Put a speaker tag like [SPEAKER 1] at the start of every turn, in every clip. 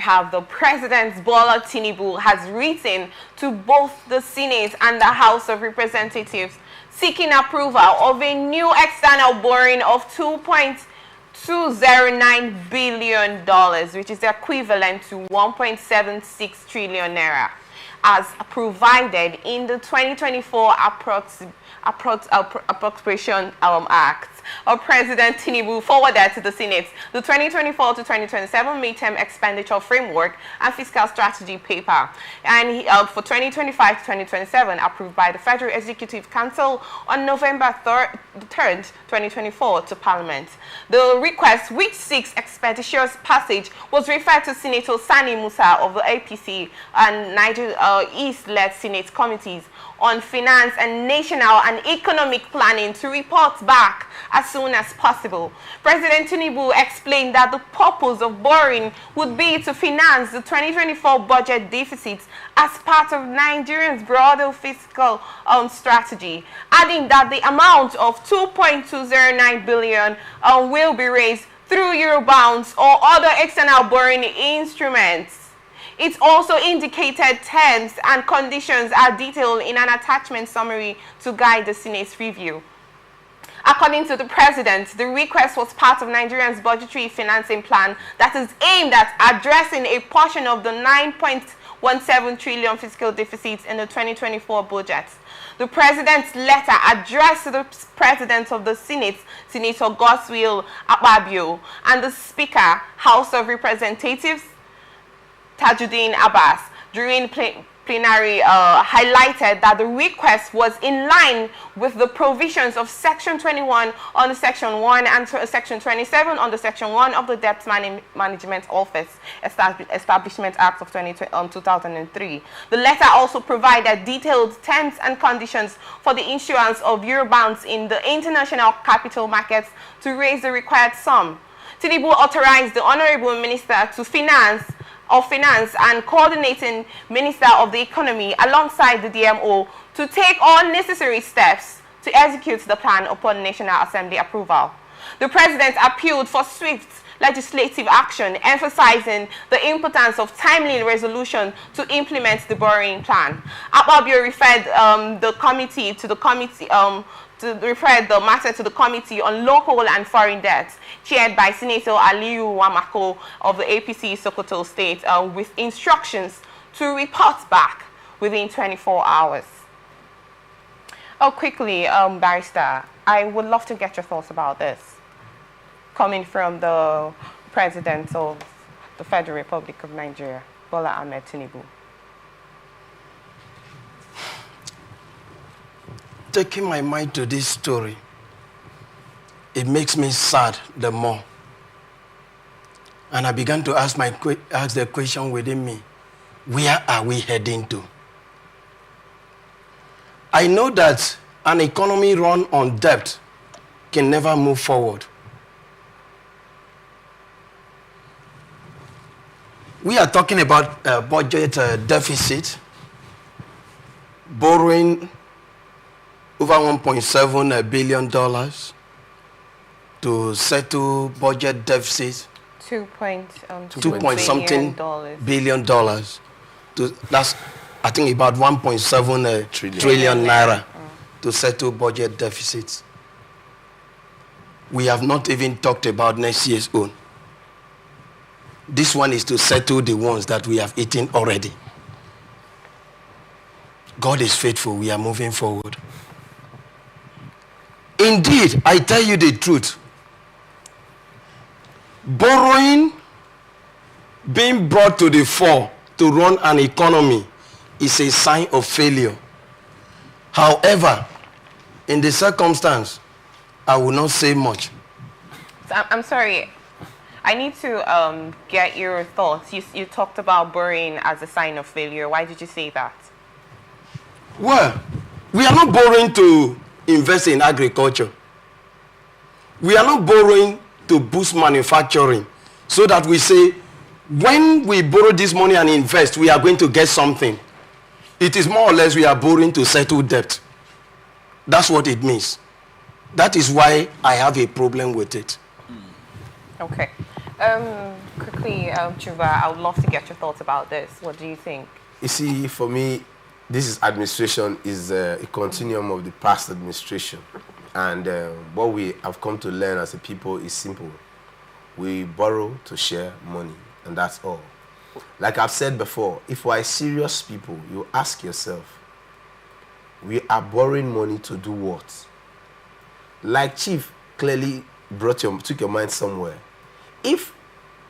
[SPEAKER 1] have the President Bola Tinubu has written to both the Senate and the House of Representatives seeking approval of a new external borrowing of $2.209 billion, which is equivalent to 1.76 trillion naira, as provided in the 2024 Appropriation Act. President Tinubu forwarded to the Senate the 2024 to 2027 midterm expenditure framework and fiscal strategy paper, and for 2025 to 2027, approved by the Federal Executive Council on November 3rd, 2024, to Parliament. The request, which seeks expeditious passage, was referred to Senator Sani Musa of the APC and Niger East-led Senate committees on finance and national and economic planning to report back as soon as possible. President Tinubu explained that the purpose of borrowing would be to finance the 2024 budget deficits as part of Nigeria's broader fiscal strategy, adding that the amount of 2.209 billion will be raised through Eurobonds or other external borrowing instruments. It also indicated terms and conditions are detailed in an attachment summary to guide the Senate's review. According to the President, the request was part of Nigeria's budgetary financing plan that is aimed at addressing a portion of the 9.17 trillion fiscal deficits in the 2024 budget. The President's letter addressed to the President of the Senate, Senator Godswill Akpabio, and the Speaker, House of Representatives, Tajuddin Abbas, during plenary highlighted that the request was in line with the provisions of Section 21 under Section 1 and Section 27 under Section 1 of the Debt Management Office Establishment Act of 2003. The letter also provided detailed terms and conditions for the issuance of Eurobonds in the international capital markets to raise the required sum. Tinubu authorized the Honorable Minister of Finance and Coordinating Minister of the Economy alongside the DMO to take all necessary steps to execute the plan upon National Assembly approval. The President appealed for swift legislative action, emphasizing the importance of timely resolution to implement the borrowing plan. Akpabio referred the matter to the Committee on Local and Foreign Debt, chaired by Senator Aliyu Wamako of the APC Sokoto State, with instructions to report back within 24 hours. Quickly, Barrister, I would love to get your thoughts about this, coming from the President of the Federal Republic of Nigeria, Bola Ahmed Tinubu.
[SPEAKER 2] Taking my mind to this story, it makes me sad the more. And I began to ask the question within me, where are we heading to? I know that an economy run on debt can never move forward. We are talking about budget deficit, borrowing over $1.7 billion to settle budget deficits.
[SPEAKER 1] 2
[SPEAKER 2] something billion dollars. That's, I think, about 1.7 trillion naira to settle budget deficits. We have not even talked about next year's own. This one is to settle the ones that we have eaten already. God is faithful. We are moving forward. Indeed, I tell you the truth. Borrowing being brought to the fore to run an economy is a sign of failure. However, in the circumstance, I will not say much.
[SPEAKER 1] I'm sorry. I need to get your thoughts. You talked about borrowing as a sign of failure. Why did you say that?
[SPEAKER 2] Well, we are not borrowing to invest in agriculture. We are not borrowing to boost manufacturing so that we say, when we borrow this money and invest, we are going to get something. It is more or less we are borrowing to settle debt. That's what it means. That is why I have a problem with it.
[SPEAKER 1] Okay. Quickly, Chuba, I would love to get your thoughts about this. What do you think?
[SPEAKER 3] You see, for me, administration is a continuum of the past administration. And what we have come to learn as a people is simple. We borrow to share money, and that's all. Like I've said before, if we are serious people, you ask yourself, we are borrowing money to do what? Like Chief clearly took your mind somewhere. If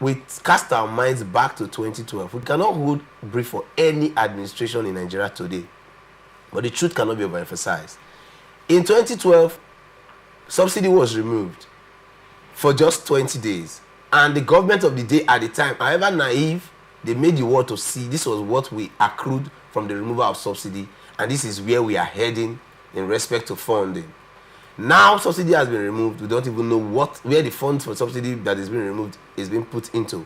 [SPEAKER 3] we cast our minds back to 2012, we cannot hold brief for any administration in Nigeria today. But the truth cannot be overemphasized. In 2012, subsidy was removed for just 20 days. And the government of the day at the time, however naive, they made the world to see this was what we accrued from the removal of subsidy, and this is where we are heading in respect to funding. Now subsidy has been removed. We don't even know where the funds for subsidy that is being removed is being put into.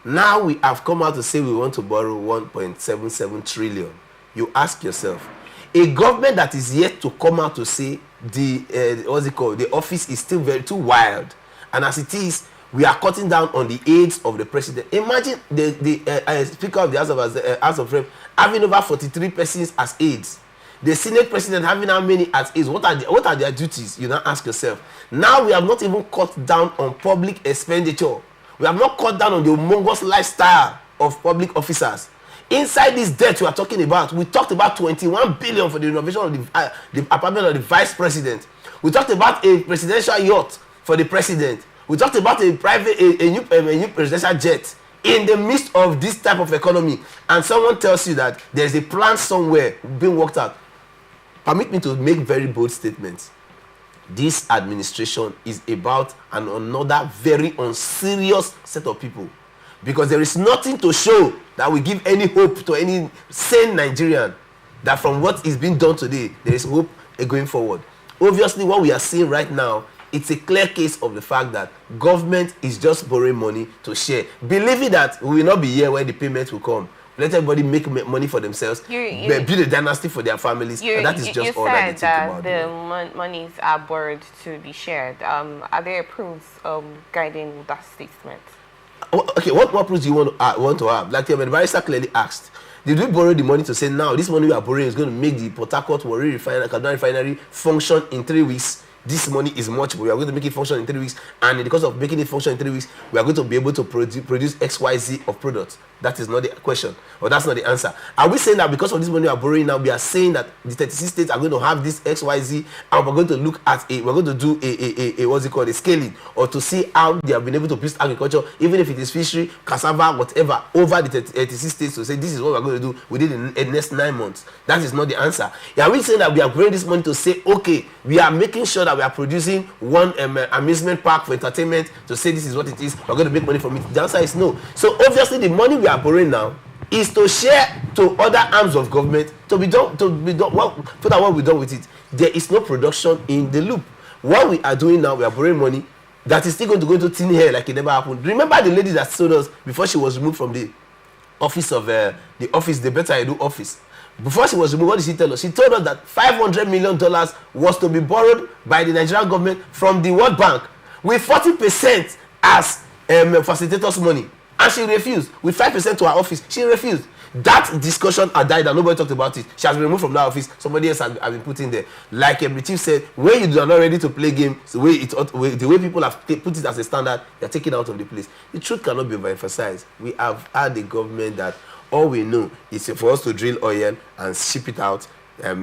[SPEAKER 3] Now we have come out to say we want to borrow 1.77 trillion. You ask yourself, a government that is yet to come out to say the office is still too wild, and as it is, we are cutting down on the aids of the president. Imagine the Speaker of the House of Rep having over 43 persons as aides. The Senate President having how many as aides? What are their duties? You now ask yourself. Now we have not even cut down on public expenditure. We have not cut down on the humongous lifestyle of public officers. Inside this debt we are talking about, we talked about 21 billion for the renovation of the apartment of the Vice President. We talked about a presidential yacht for the President. We talked about a new presidential jet in the midst of this type of economy, and someone tells you that there's a plan somewhere being worked out. Permit me to make very bold statements. This administration is about another very unserious set of people, because there is nothing to show that will give any hope to any sane Nigerian that from what is being done today, there is hope going forward. Obviously, what we are seeing right now, it's a clear case of the fact that government is just borrowing money to share, believing that we will not be here when the payments will come. Let everybody make money for themselves, build a dynasty for their families, and that is just all that they think about.
[SPEAKER 1] The monies are borrowed to be shared. Are there proofs guiding that statement?
[SPEAKER 3] Okay, what proofs do you want to have? Like the barrister clearly asked, did we borrow the money to say now this money we are borrowing is going to make the Port Harcourt Warri refinery function in 3 weeks? This money is much, but we are going to make it function in 3 weeks, and in the course of making it function in 3 weeks, we are going to be able to produce XYZ of products. That is not the question, or that's not the answer. Are we saying that because of this money we are borrowing now, we are saying that the 36 states are going to have this XYZ, and we're going to look at we're going to do a scaling, or to see how they have been able to boost agriculture, even if it is fishery, cassava, whatever, over the 36 states, to say this is what we're going to do within the next 9 months? That is not the answer. Are we saying that we are borrowing this money to say, okay, we are making sure that we are producing one amusement park for entertainment, to say this is what it is, we're going to make money from it? The answer is no. So obviously the money we are borrowing now is to share to other arms of government to be done well, so that what we done with it, there is no production in the loop. What we are doing now, we are borrowing money that is still going to go into thin air like it never happened. Remember the lady that told us before she was removed from the office of the Better Edu office? Before she was removed, what did she tell us? She told us that $500 million was to be borrowed by the Nigerian government from the World Bank with 40% as facilitators' money. And she refused. With 5% to her office, she refused. That discussion had died and nobody talked about it. She has been removed from that office. Somebody else has been put in there. Like the chief said, when you are not ready to play game, the way people have put it as a standard, they are taken out of the place. The truth cannot be overemphasized. We have had a government that all we know is for us to drill oil and ship it out,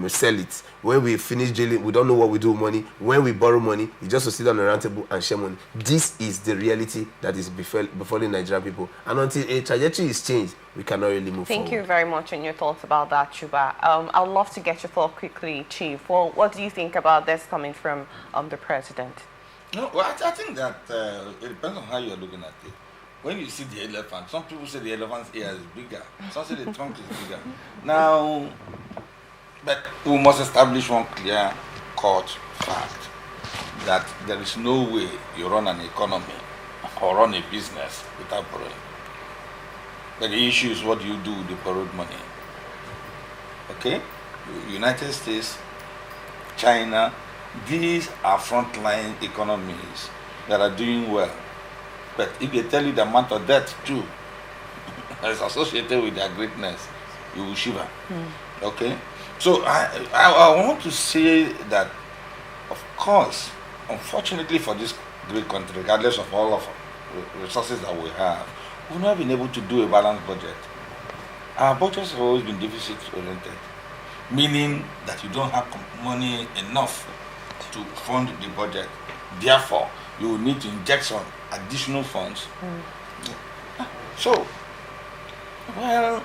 [SPEAKER 3] sell it. When we finish drilling, we don't know what we do with money. When we borrow money, it's just to sit on a round table and share money. This is the reality that is befalling Nigerian people. And until a trajectory is changed, we cannot really move forward.
[SPEAKER 1] Thank you very much on your thoughts about that, Chuba. I would love to get your thought quickly, Chief. Well, what do you think about this coming from the President?
[SPEAKER 4] No, well, I think that it depends on how you're looking at it. When you see the elephant, some people say the elephant's ear is bigger. Some say the trunk is bigger. Now, but we must establish one clear cut fact that there is no way you run an economy or run a business without borrowing. But the issue is what do you do with the borrowed money? Okay? United States, China, these are frontline economies that are doing well. But if they tell you the amount of debt too is associated with their greatness, you will shiver. Okay? So I want to say that, of course, unfortunately for this great country, regardless of all of the resources that we have, we've not been able to do a balanced budget. Our budgets have always been deficit oriented, meaning that you don't have money enough to fund the budget. Therefore, you will need to inject some additional funds. So, well,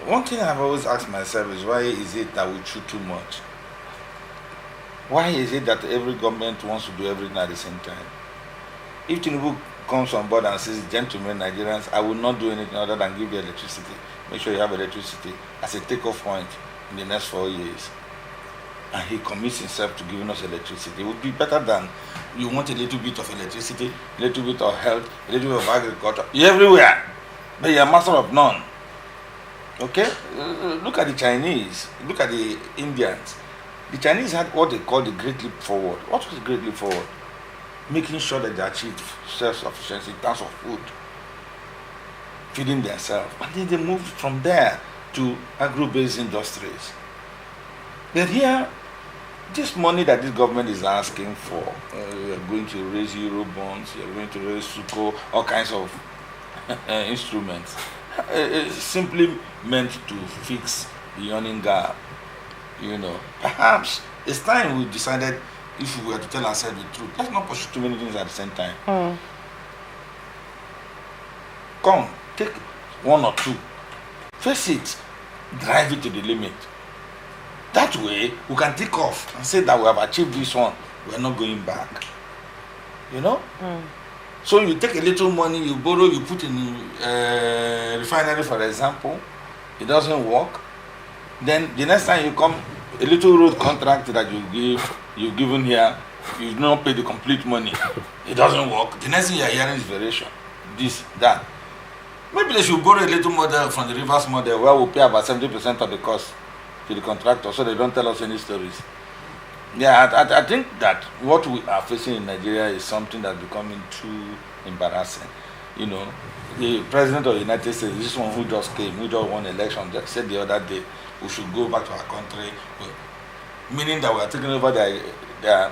[SPEAKER 4] one thing I've always asked myself is, why is it that we chew too much? Why is it that every government wants to do everything at the same time? If Tinubu comes on board and says, gentlemen, Nigerians, I will not do anything other than give you electricity, make sure you have electricity as a takeoff point in the next 4 years, and he commits himself to giving us electricity, it would be better than you want a little bit of electricity, a little bit of health, a little bit of agriculture. You're everywhere, but you're a master of none. Okay? Look at the Chinese, look at the Indians. The Chinese had what they call the Great Leap Forward. What was the Great Leap Forward? Making sure that they achieved self-sufficiency in terms of food, feeding themselves. And then they moved from there to agro-based industries. But here, this money that this government is asking for, you're going to raise Euro bonds, you're going to raise Suko, all kinds of instruments, it's simply meant to fix the yawning gap. You know, perhaps it's time we decided, if we were to tell ourselves the truth, let's not pursue too many things at the same time. Come, take one or two, face it, drive it to the limit. That way, we can take off and say that we have achieved this one, we're not going back. You know? So you take a little money, you borrow, you put in refinery, for example, it doesn't work. Then the next time you come, a little road contract that you've given here, you do not pay the complete money. It doesn't work. The next thing you are hearing is variation, this, that. Maybe they should borrow a little model from the reverse model where we pay about 70% of the cost to the contractor, so they don't tell us any stories. Yeah, I think that what we are facing in Nigeria is something that's becoming too embarrassing. You know, the president of the United States, this one who just came, who just won election, just said the other day, we should go back to our country, meaning that we are taking over their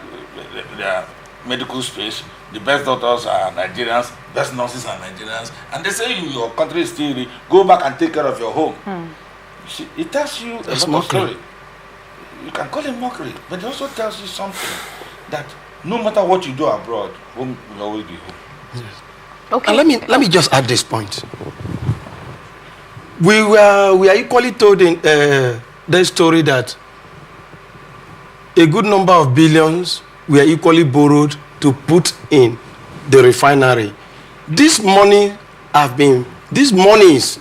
[SPEAKER 4] medical space. The best doctors are Nigerians, best nurses are Nigerians, and they say your country is still, go back and take care of your home. You see, it tells you a lot of story. You can call it mockery, but it also tells you something, that no matter what you do abroad, home will always be home.
[SPEAKER 2] Yes. Okay. And let me just add this point. We are equally told in the story that a good number of billions were equally borrowed to put in the refinery. These monies,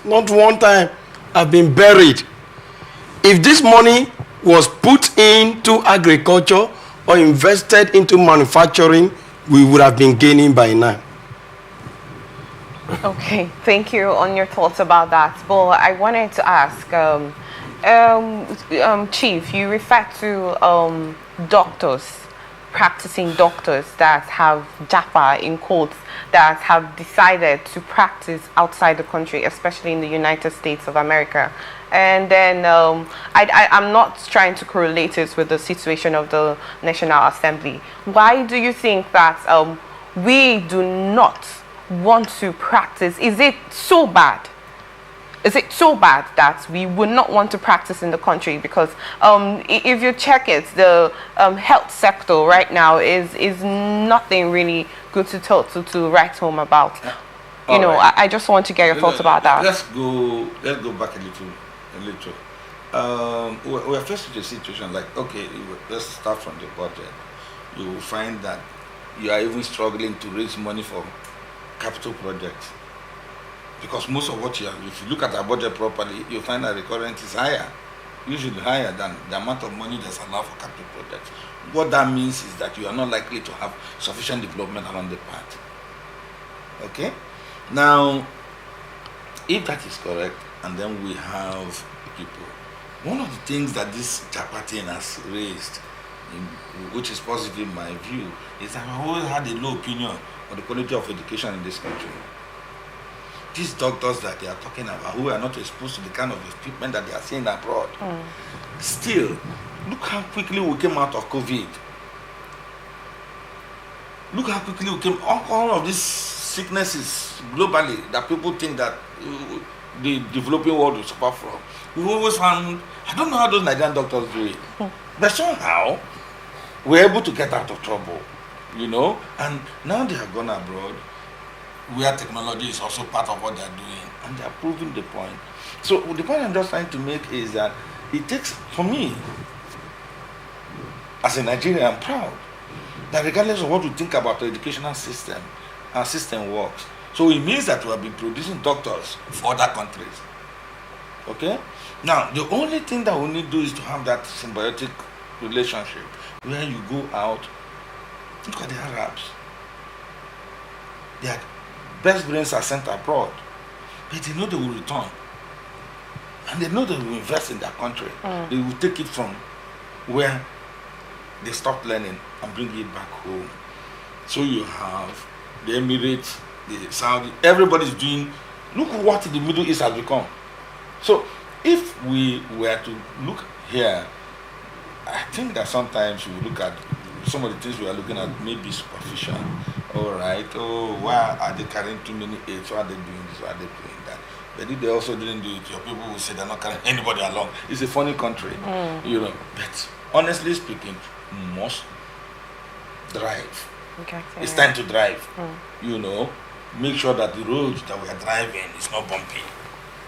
[SPEAKER 2] not one time, have been buried. If this money was put into agriculture or invested into manufacturing, we would have been gaining by now.
[SPEAKER 1] Okay, thank you on your thoughts about that. But I wanted to ask, Chief, you referred to doctors, practicing doctors that have JAPA in quotes, that have decided to practice outside the country, especially in the United States of America. And then I'm not trying to correlate it with the situation of the National Assembly. Why do you think that we do not want to practice? Is it so bad? Is it so bad that we would not want to practice in the country? Because if you check it, the health sector right now is nothing really good to write home about. You know, right. I just want to get your thoughts about that.
[SPEAKER 4] Let's go back a little. We're faced with a situation like, okay, let's start from the budget. You will find that you are even struggling to raise money for capital projects, because most of what if you look at our budget properly, you'll find that recurrent is higher, usually higher than the amount of money that's allowed for capital projects. What that means is that you are not likely to have sufficient development along the path. Okay? Now, if that is correct, and then we have people, one of the things that this JAPA thing has raised which is positive in my view, is that I've always had a low opinion on the quality of education in this country. These doctors that they are talking about, who are not exposed to the kind of equipment that they are seeing abroad, still, look how quickly we came out of COVID. Look how quickly we came, all of these sicknesses globally that people think that the developing world will suffer from. We've always found, I don't know how those Nigerian doctors do it, but somehow we're able to get out of trouble, you know, and now they have gone abroad where technology is also part of what they're doing, and they're proving the point. So the point I'm just trying to make is that it takes, for me, as a Nigerian, I'm proud that regardless of what we think about the educational system, our system works. So it means that we have been producing doctors for other countries. Okay? Now, the only thing that we need to do is to have that symbiotic relationship where you go out, look at the Arabs. Their best brains are sent abroad, but they know they will return. And they know they will invest in their country. They will take it from where they stopped learning and bring it back home. So you have the Emirates, the Saudi, everybody's doing, look what the Middle East has become. So if we were to look here, I think that sometimes we look at some of the things we are looking at may be superficial. All right, oh, why are they carrying too many aids? Why are they doing this? Why are they doing that? But if they also didn't do it, your people will say they're not carrying anybody along. It's a funny country, you know. But honestly speaking, we must drive. Okay, it's time to drive. You know, make sure that the roads that we are driving is not bumpy.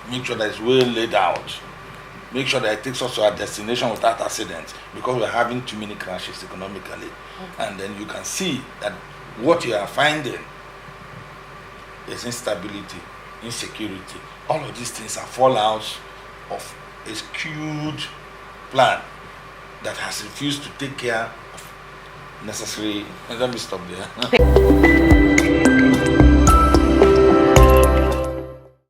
[SPEAKER 4] Make sure that it's well laid out. Make sure that it takes us to our destination without accidents, because we're having too many crashes economically. And then you can see that what you are finding is instability, insecurity. All of these things are fallouts of a skewed plan that has refused to take care of necessary. And let me stop there.